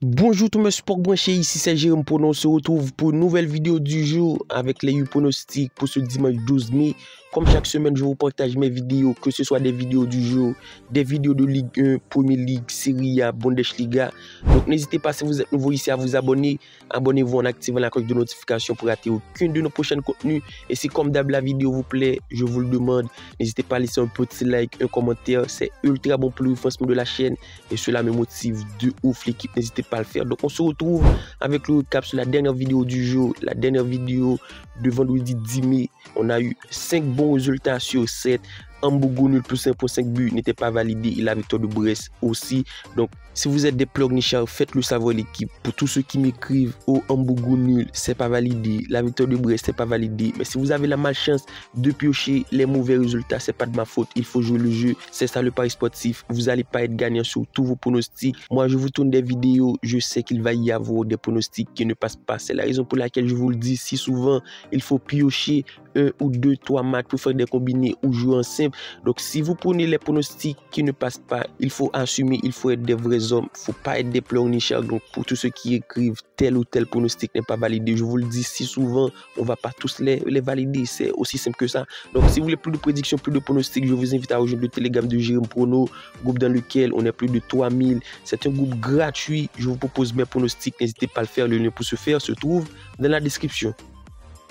Bonjour tout le monde sport branché, ici c'est Jérôme Prono. On se retrouve pour une nouvelle vidéo du jour avec les pronostics pour ce dimanche 12 mai. Comme chaque semaine, je vous partage mes vidéos, que ce soit des vidéos du jour, des vidéos de Ligue 1, Premier League, Serie A, Bundesliga. Donc n'hésitez pas, si vous êtes nouveau ici, à vous abonner. Abonnez-vous en activant la cloche de notification pour rater aucun de nos prochains contenus. Et si comme d'hab la vidéo vous plaît, je vous le demande, n'hésitez pas à laisser un petit like, un commentaire. C'est ultra bon pour le référencement de la chaîne et cela me motive de ouf l'équipe. N'hésitez pas à le faire. Donc on se retrouve avec le recap sur la dernière vidéo du jour, la dernière vidéo de vendredi 10 mai. On a eu 5 bons résultats sur 7. Hambourg nul plus 1.5 buts n'était pas validé et la victoire de Brest aussi. Donc si vous êtes des pleurnichards, faites-le savoir l'équipe. Pour tous ceux qui m'écrivent, oh Hambourg nul, c'est pas validé, la victoire de Brest c'est pas validé. Mais si vous avez la malchance de piocher les mauvais résultats, c'est pas de ma faute, il faut jouer le jeu. C'est ça le pari sportif. Vous n'allez pas être gagnant sur tous vos pronostics. Moi je vous tourne des vidéos, je sais qu'il va y avoir des pronostics qui ne passent pas. C'est la raison pour laquelle je vous le dis si souvent, il faut piocher 1 ou 2, 3 matchs pour faire des combinés ou jouer en simple. Donc si vous prenez les pronostics qui ne passent pas, il faut assumer, il faut être des vrais hommes, il ne faut pas être des pleurnichards. Donc pour tous ceux qui écrivent tel ou tel pronostic n'est pas validé, je vous le dis si souvent, on ne va pas tous les valider, c'est aussi simple que ça. Donc si vous voulez plus de prédictions, plus de pronostics, je vous invite à rejoindre le Telegram de Jérôme Prono, groupe dans lequel on est plus de 3000. C'est un groupe gratuit, je vous propose mes pronostics, n'hésitez pas à le faire, le lien pour ce faire se trouve dans la description.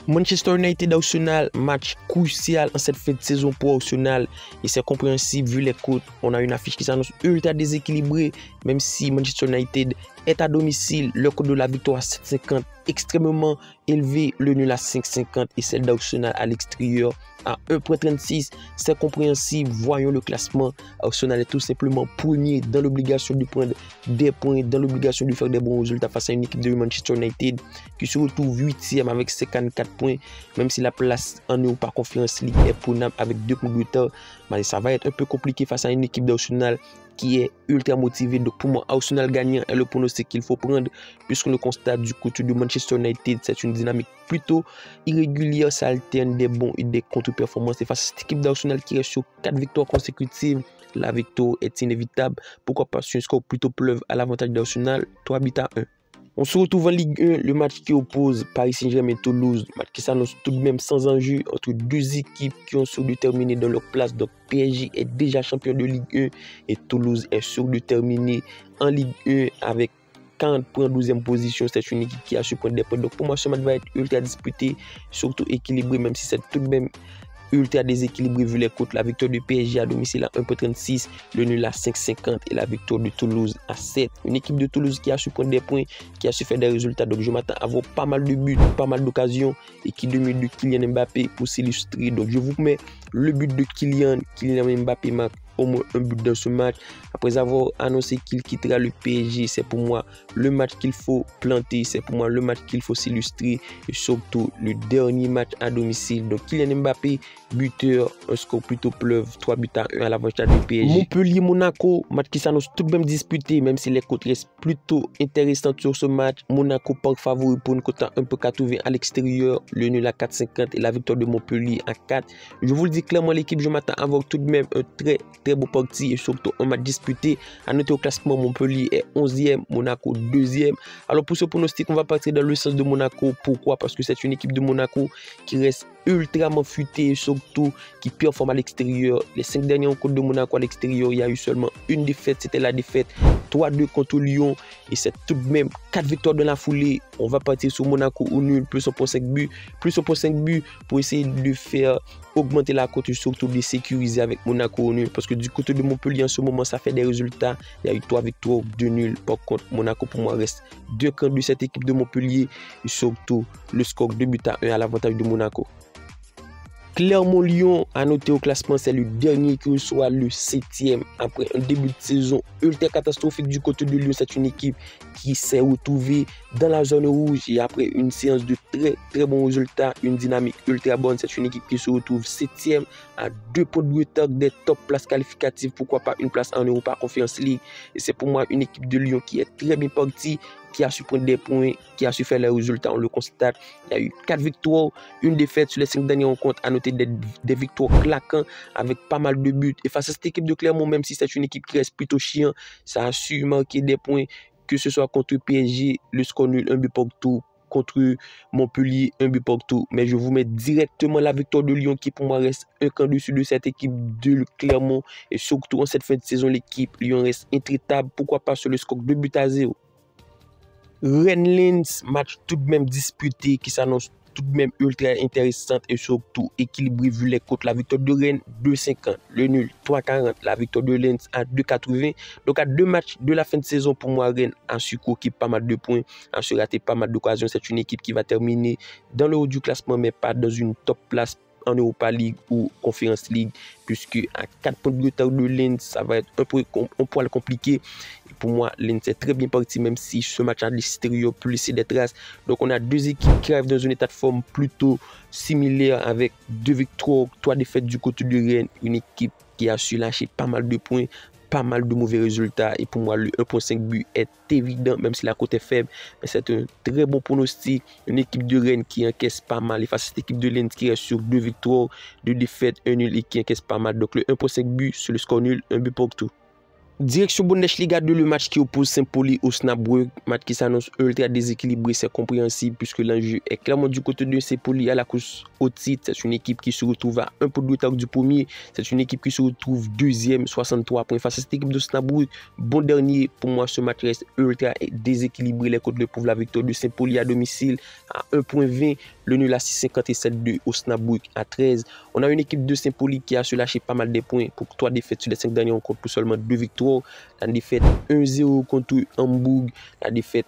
Manchester United Arsenal, match crucial en cette fin de saison pour Arsenal et c'est compréhensible vu les cotes. On a une affiche qui s'annonce ultra déséquilibrée, même si Manchester United est à domicile, le cote de la victoire à 7,50 extrêmement élevé, le nul à 5,50 et celle d'Arsenal à l'extérieur à 1,36. C'est compréhensible, voyons le classement. Arsenal est tout simplement premier, dans l'obligation de prendre des points, dans l'obligation de faire des bons résultats face à une équipe de Manchester United qui se retrouve 8e avec 54 points, même si la place en Europa Conference League est prenable avec 2 points de retard. Mais ça va être un peu compliqué face à une équipe d'Arsenal qui est ultra motivée. Donc pour moi, Arsenal gagnant est le pronostic qu'il faut prendre, puisqu'on le constate du côté de Manchester United, c'est une dynamique plutôt irrégulière, ça alterne des bons et des contre-performances. Et face à cette équipe d'Arsenal qui reste sur 4 victoires consécutives, la victoire est inévitable. Pourquoi pas sur un score plutôt pleuve à l'avantage d'Arsenal, 3 buts à 1. On se retrouve en Ligue 1, le match qui oppose Paris Saint-Germain et Toulouse, match qui s'annonce tout de même sans enjeu entre deux équipes qui ont sûr de terminer dans leur place. Donc PSG est déjà champion de Ligue 1 et Toulouse est sûr de terminer en Ligue 1 avec 40 points, 12e position. C'est une équipe qui a su prendre des points. Donc pour moi, ce match va être ultra disputé, surtout équilibré, même si c'est tout de même ultra déséquilibré vu les cotes. La victoire du PSG à domicile à 1,36, le nul à 5,50 et la victoire de Toulouse à 7. Une équipe de Toulouse qui a su prendre des points, qui a su faire des résultats. Donc je m'attends à avoir pas mal de buts, pas mal d'occasions et qui domine de Kylian Mbappé pour s'illustrer. Donc je vous mets le but de Kylian Mbappé marque au moins un but dans ce match. Après avoir annoncé qu'il quittera le PSG, c'est pour moi le match qu'il faut planter, c'est pour moi le match qu'il faut s'illustrer et surtout le dernier match à domicile. Donc Kylian Mbappé, buteur, un score plutôt pleuve, 3 buts à 1 à l'avantage du PSG. Montpellier-Monaco, match qui s'annonce tout de même disputé, même si les cotes restent plutôt intéressantes sur ce match. Monaco part favori pour une cote à 1,80 à l'extérieur, le nul à 4,50 et la victoire de Montpellier à 4. Je vous le dis clairement, l'équipe, je m'attends à avoir tout de même un très beau parti et surtout un match disputé. À noter au classement, Montpellier est 11e, Monaco 2e. Alors pour ce pronostic, on va partir dans le sens de Monaco. Pourquoi? Parce que c'est une équipe de Monaco qui reste ultrament futée et surtout qui performe à l'extérieur. Les 5 derniers rencontres de Monaco à l'extérieur, il y a eu seulement une défaite, c'était la défaite 3-2 contre Lyon et c'est tout de même 4 victoires dans la foulée. On va partir sur Monaco au nul, plus 1,5 buts, pour essayer de faire augmenter la cote et surtout de sécuriser avec Monaco au nul, parce que du côté de Montpellier en ce moment ça fait des résultats. Il y a eu 3 victoires, 2 nuls. Par contre Monaco pour moi reste 2 camps de cette équipe de Montpellier et surtout le score 2 buts à 1 à l'avantage de Monaco. Clermont-Lyon, à noter au classement, c'est le dernier qui reçoit le 7e après un début de saison ultra catastrophique du côté de Lyon. C'est une équipe qui s'est retrouvée dans la zone rouge et après une séance de très bons résultats, une dynamique ultra bonne. C'est une équipe qui se retrouve 7e à 2 points de retard des top places qualificatives, pourquoi pas une place en Europa Conference League. Et c'est pour moi une équipe de Lyon qui est très bien partie, qui a su prendre des points, qui a su faire les résultats, on le constate. Il y a eu 4 victoires, une défaite sur les 5 dernières rencontres, à noter des victoires claquantes avec pas mal de buts. Et face à cette équipe de Clermont, même si c'est une équipe qui reste plutôt chiant, ça a su marquer des points. que ce soit contre PSG, le score nul 1 but partout, contre Montpellier, 1 but partout. Mais je vous mets directement la victoire de Lyon qui pour moi reste un cran dessus de cette équipe de Clermont. Et surtout en cette fin de saison, l'équipe Lyon reste intraitable. Pourquoi pas sur le score 2 buts à 0. Rennes-Lens, match tout de même disputé qui s'annonce tout de même ultra intéressante et surtout équilibré vu les cotes. La victoire de Rennes 2,50, le nul 3,40, la victoire de Lens à 2,80. Donc à 2 matchs de la fin de saison pour moi, Rennes a su coquer pas mal de points, a su rater pas mal d'occasions. C'est une équipe qui va terminer dans le haut du classement mais pas dans une top place en Europa League ou Conference League, puisque à 4 points de retard de Lens, ça va être un poil compliqué. Et pour moi, Lens est très bien parti, même si ce match à l'extérieur peut laisser des traces. Donc on a deux équipes qui arrivent dans un état de forme plutôt similaire, avec 2 victoires, 3 défaites du côté de Rennes. Une équipe qui a su lâcher pas mal de points, pas mal de mauvais résultats. Et pour moi, le 1,5 but est évident, même si la cote est faible. Mais c'est un très bon pronostic. Une équipe de Rennes qui encaisse pas mal. Et face à cette équipe de Lens qui reste sur 2 victoires, 2 défaites, 1 nul et qui encaisse pas mal. Donc le 1,5 but sur le score nul, 1 but partout. Direction Bundesliga 2, le match qui oppose Saint-Pauli au Osnabrück, match qui s'annonce ultra déséquilibré, c'est compréhensible puisque l'enjeu est clairement du côté de Saint-Pauli à la course au titre. C'est une équipe qui se retrouve à un peu de retard du premier, c'est une équipe qui se retrouve deuxième, 63 points face à cette équipe de Osnabrück. Bon dernier, pour moi ce match reste ultra déséquilibré, les cotes le prouvent, la victoire de Saint-Pauli à domicile à 1,20, le nul à 6,57 de Osnabrück à 13. On a une équipe de Saint-Pauli qui a se lâché pas mal de points pour 3 défaites sur les 5 derniers rencontres pour seulement 2 victoires. La défaite 1-0 contre Hambourg, la défaite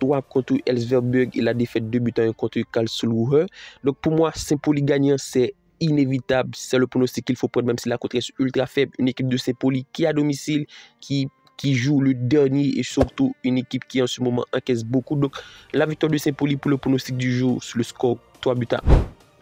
4-3 contre Elversberg et la défaite 2-1 contre Karlsruhe. Donc pour moi, Saint-Pauli gagnant, c'est inévitable. C'est le pronostic qu'il faut prendre, même si la cote reste ultra faible. Une équipe de Saint-Pauli qui est à domicile, qui joue le dernier et surtout une équipe qui en ce moment encaisse beaucoup. Donc la victoire de Saint-Pauli pour le pronostic du jour sur le score 3-1.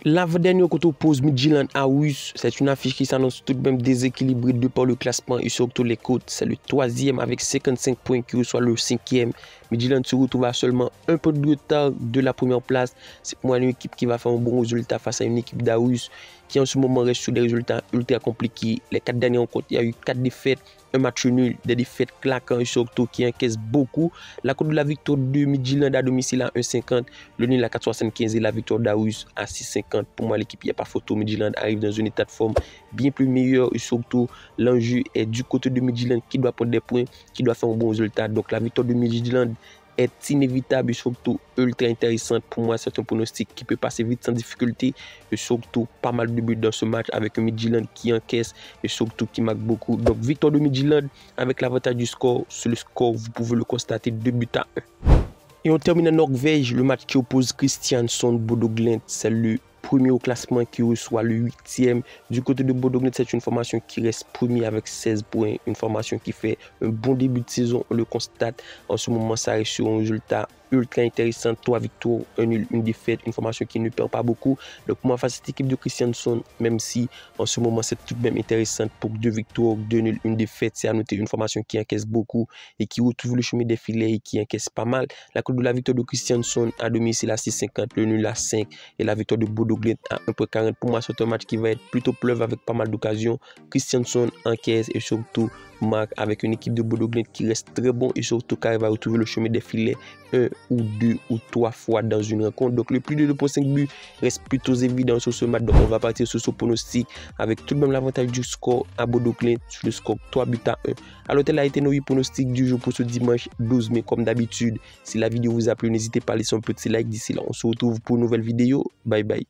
L'avant-dernier côté oppose Midtjylland à Russe. C'est une affiche qui s'annonce tout de même déséquilibrée de par le classement et surtout les cotes. C'est le 3e avec 55 points qui reçoit le 5e. Midtjylland se retrouve à seulement un peu de retard de la première place. C'est pour moi une équipe qui va faire un bon résultat face à une équipe d'Aarhus qui en ce moment reste sur des résultats ultra compliqués. Les 4 derniers rencontres, il y a eu 4 défaites, un match nul, des défaites claquantes et surtout qui encaissent beaucoup. La cote de la victoire de Midtjylland à domicile à 1,50, le nul à 4,75 et la victoire d'Aarhus à 6,50. Pour moi, l'équipe, il n'y a pas photo. Midtjylland arrive dans un état de forme bien plus meilleur et surtout l'enjeu est du côté de Midtjylland qui doit prendre des points, qui doit faire un bon résultat. Donc la victoire de Midtjylland est inévitable et surtout ultra intéressante. Pour moi, c'est un pronostic qui peut passer vite sans difficulté et surtout pas mal de buts dans ce match avec un Midtjylland qui encaisse et surtout qui marque beaucoup. Donc victoire de Midtjylland avec l'avantage du score. Sur le score, vous pouvez le constater, 2-1. Et on termine en Norvège, le match qui oppose Kristiansand Bodo Glimt. C'est le premier au classement qui reçoit le 8e. Du côté de Bodo Glimt, c'est une formation qui reste premier avec 16 points. Une formation qui fait un bon début de saison, on le constate. En ce moment, ça reste sur un résultat ultra intéressant, 3 victoires, 1 nul, 1 défaite, une formation qui ne perd pas beaucoup. Donc pour moi, face à cette équipe de Kristiansand, même si en ce moment c'est tout de même intéressant pour 2 victoires, 2 nuls, 1 défaite, c'est à noter une formation qui encaisse beaucoup et qui retrouve le chemin des filets et qui encaisse pas mal. La cote de la victoire de Kristiansand à domicile à 6,50, le nul à 5 et la victoire de Bodo Glimt à 1,40. Pour moi, c'est un match qui va être plutôt pleuve avec pas mal d'occasions. Kristiansand encaisse et surtout marque avec une équipe de Bodo Glimt qui reste très bon et surtout qui va retrouver le chemin des filets 1 ou 2 ou 3 fois dans une rencontre. Donc le plus de 2,5 buts reste plutôt évident sur ce match. Donc on va partir sur ce pronostic avec tout de même l'avantage du score à Bodo Glimt sur le score 3-1. Alors tel a été nos 8 pronostics du jour pour ce dimanche 12 mai comme d'habitude. Si la vidéo vous a plu, n'hésitez pas à laisser un petit like. D'ici là, on se retrouve pour une nouvelle vidéo. Bye bye.